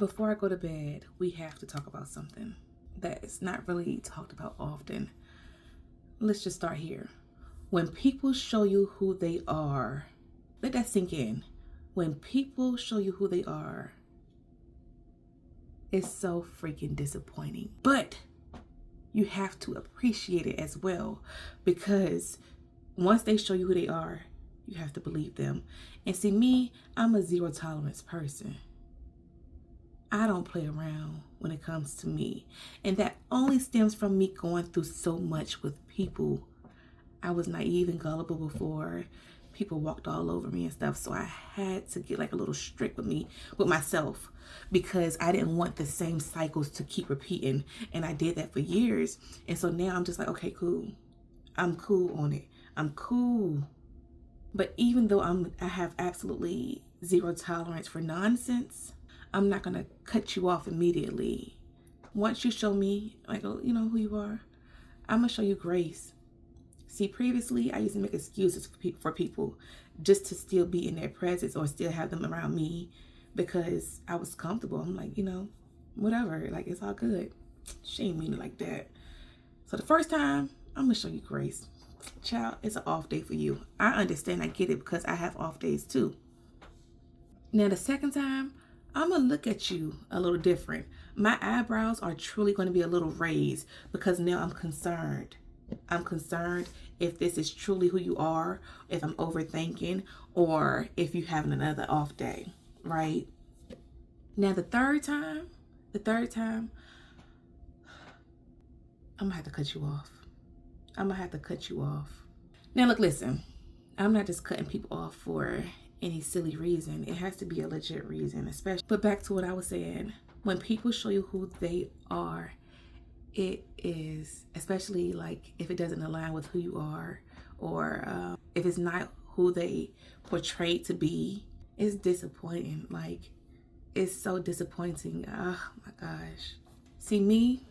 Before I go to bed, we have to talk about something that is not really talked about often. Let's just start here. When people show you who they are, let that sink in. When people show you who they are, it's so freaking disappointing. But you have to appreciate it as well, because once they show you who they are, you have to believe them. And see, me, I'm a zero tolerance person. I don't play around when it comes to me. And that only stems from me going through so much with people. I was naive and gullible before. People walked all over me and stuff. So I had to get like a little strict with myself, because I didn't want the same cycles to keep repeating. And I did that for years. And so now I'm just like, okay, cool. I'm cool on it. I'm cool. But even though I have absolutely zero tolerance for nonsense, I'm not going to cut you off immediately. Once you show me, like, you know who you are, I'm going to show you grace. See, previously, I used to make excuses for people just to still be in their presence or still have them around me because I was comfortable. I'm like, whatever. Like, it's all good. She ain't mean it like that. So the first time, I'm going to show you grace. Child, it's an off day for you. I understand. I get it, because I have off days too. Now, the second time, I'm going to look at you a little different. My eyebrows are truly going to be a little raised, because now I'm concerned. I'm concerned if this is truly who you are, if I'm overthinking, or if you're having another off day, right? Now, the third time, I'm going to have to cut you off. Now, look, listen, I'm not just cutting people off for any silly reason. It has to be a legit reason, especially. But back to what I was saying, when people show you who they are, it is, especially like if it doesn't align with who you are, or if it's not who they portrayed to be, it's disappointing. Like, it's so disappointing. Oh my gosh. See, me,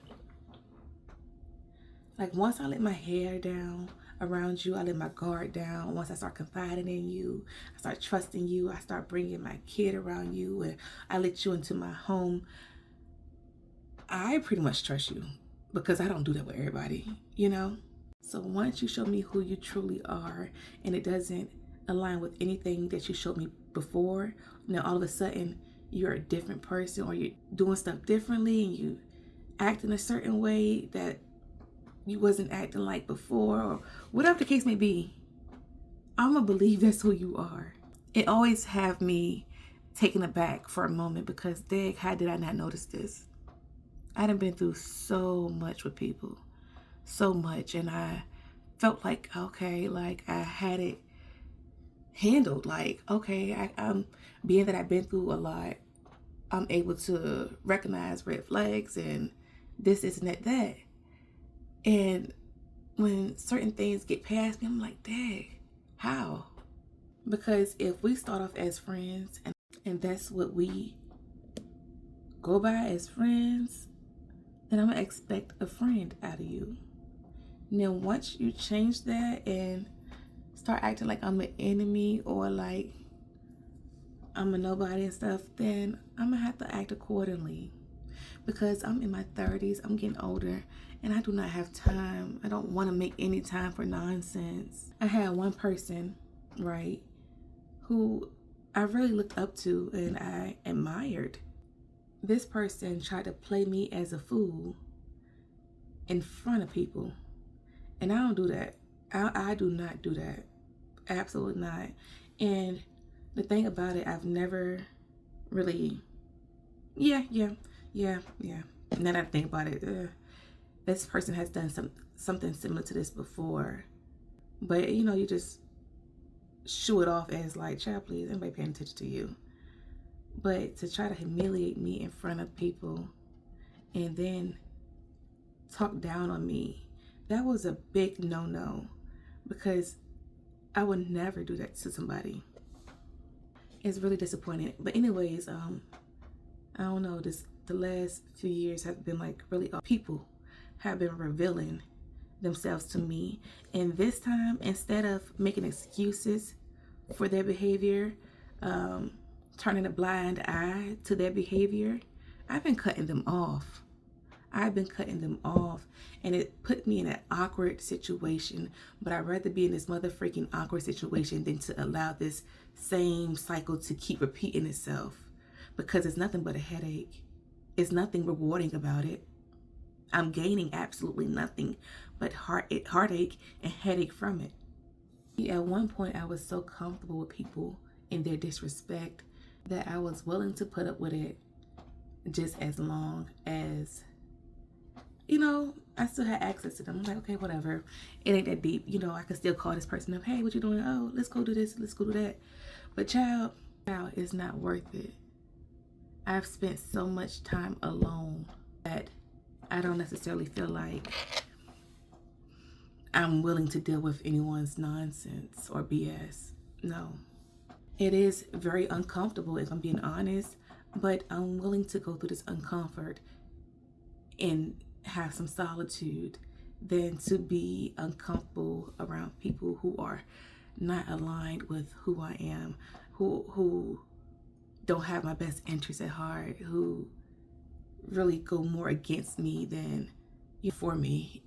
like, once I let my hair down around you, I let my guard down. Once I start confiding in you, I start trusting you, I start bringing my kid around you, and I let you into my home, I pretty much trust you, because I don't do that with everybody, So once you show me who you truly are, and it doesn't align with anything that you showed me before, now all of a sudden you're a different person, or you're doing stuff differently, and you act in a certain way that you wasn't acting like before, or whatever the case may be, I'm gonna believe that's who you are. It always have me taken aback for a moment, because dang, how did I not notice this? I done been through so much with people, so much, and I felt like, okay, like I had it handled. Like, okay, I'm being that I've been through a lot, I'm able to recognize red flags and this, and that. And when certain things get past me, I'm like, dang, how? Because if we start off as friends, and that's what we go by as friends, then I'm going to expect a friend out of you. Now, once you change that and start acting like I'm an enemy, or like I'm a nobody and stuff, then I'm going to have to act accordingly. Because I'm in my 30s, I'm getting older, and I do not have time. I don't want to make any time for nonsense. I had one person, right, who I really looked up to and I admired. This person tried to play me as a fool in front of people. And I don't do that. I do not do that. Absolutely not. And the thing about it, I've never really, yeah. Now that I think about it, this person has done something similar to this before. But, you just shoo it off as like, child, please, anybody paying attention to you. But to try to humiliate me in front of people and then talk down on me, that was a big no-no, because I would never do that to somebody. It's really disappointing. But anyways, I don't know, the last few years have been like really, people have been revealing themselves to me. And this time, instead of making excuses for their behavior, turning a blind eye to their behavior, I've been cutting them off. I've been cutting them off, and it put me in an awkward situation. But I'd rather be in this motherfucking awkward situation than to allow this same cycle to keep repeating itself, because it's nothing but a headache. It's nothing rewarding about it. I'm gaining absolutely nothing but heartache and headache from it. At one point, I was so comfortable with people and their disrespect that I was willing to put up with it just as long as, I still had access to them. I'm like, okay, whatever. It ain't that deep. I could still call this person up. Hey, what you doing? Oh, let's go do this. Let's go do that. But child, it's not worth it. I've spent so much time alone that I don't necessarily feel like I'm willing to deal with anyone's nonsense or BS. No. It is very uncomfortable, if I'm being honest, but I'm willing to go through this uncomfort and have some solitude than to be uncomfortable around people who are not aligned with who I am, who don't have my best interests at heart, who really go more against me than for me,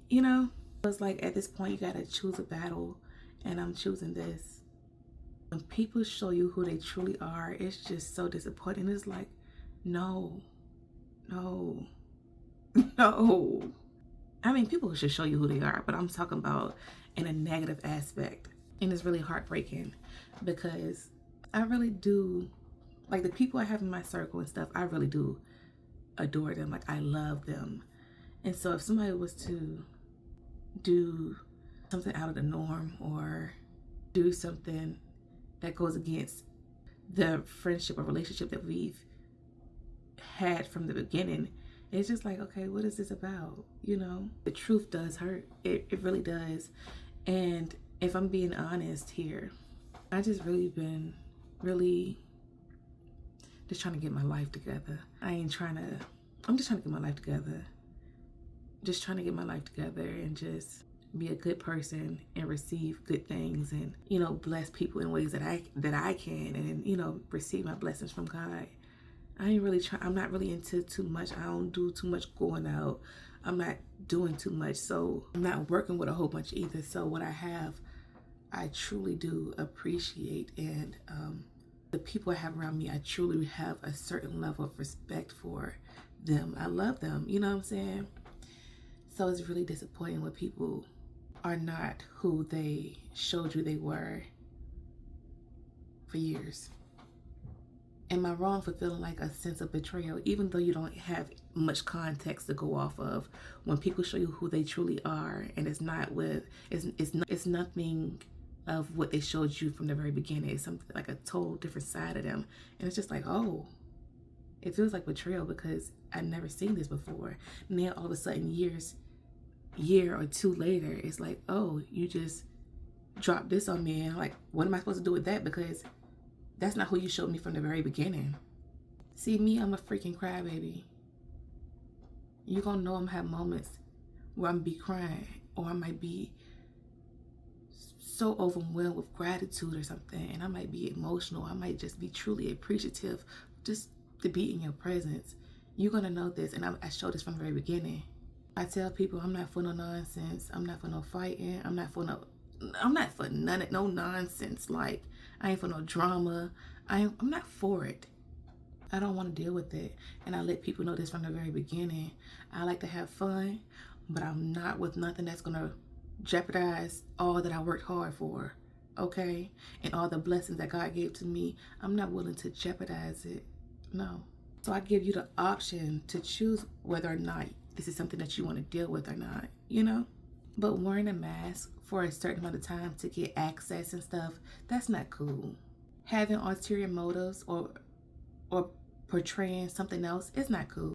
It's like at this point you gotta choose a battle, and I'm choosing this. When people show you who they truly are, it's just so disappointing. It's like, no. I mean, people should show you who they are, but I'm talking about in a negative aspect. And it's really heartbreaking because I really do, like the people I have in my circle and stuff, I really do adore them. Like I love them. And so if somebody was to do something out of the norm or do something that goes against the friendship or relationship that we've had from the beginning, it's just like, okay, what is this about? The truth does hurt. It really does. And if I'm being honest here, I just really been just trying to get my life together. I'm just trying to get my life together. Just trying to get my life together and just be a good person and receive good things and, bless people in ways that I can and, receive my blessings from God. I'm not really into too much. I don't do too much going out. I'm not doing too much. So I'm not working with a whole bunch either. So what I have, I truly do appreciate. And the people I have around me, I truly have a certain level of respect for them. I love them. You know what I'm saying? So it's really disappointing when people are not who they showed you they were for years. Am I wrong for feeling like a sense of betrayal, even though you don't have much context to go off of? When people show you who they truly are, and it's nothing of what they showed you from the very beginning. It's something like a total different side of them, and it's just like, oh, it feels like betrayal because I've never seen this before. And then all of a sudden, year or two later, it's like, oh, you just dropped this on me, and like, what am I supposed to do with that? Because that's not who you showed me from the very beginning. See, me, I'm a freaking crybaby. You're gonna know I'm have moments where I'm be crying, or I might be so overwhelmed with gratitude or something, and I might be emotional. I might just be truly appreciative just to be in your presence. You're gonna know this, and I show this from the very beginning. I tell people I'm not for no nonsense. I'm not for no fighting. I'm not for no nonsense. Like, I ain't for no drama. I'm not for it. I don't want to deal with it. And I let people know this from the very beginning. I like to have fun, but I'm not with nothing that's going to jeopardize all that I worked hard for. Okay? And all the blessings that God gave to me, I'm not willing to jeopardize it. No. So I give you the option to choose whether or not this is something that you want to deal with or not, But wearing a mask for a certain amount of time to get access and stuff, that's not cool. Having ulterior motives or portraying something else is not cool.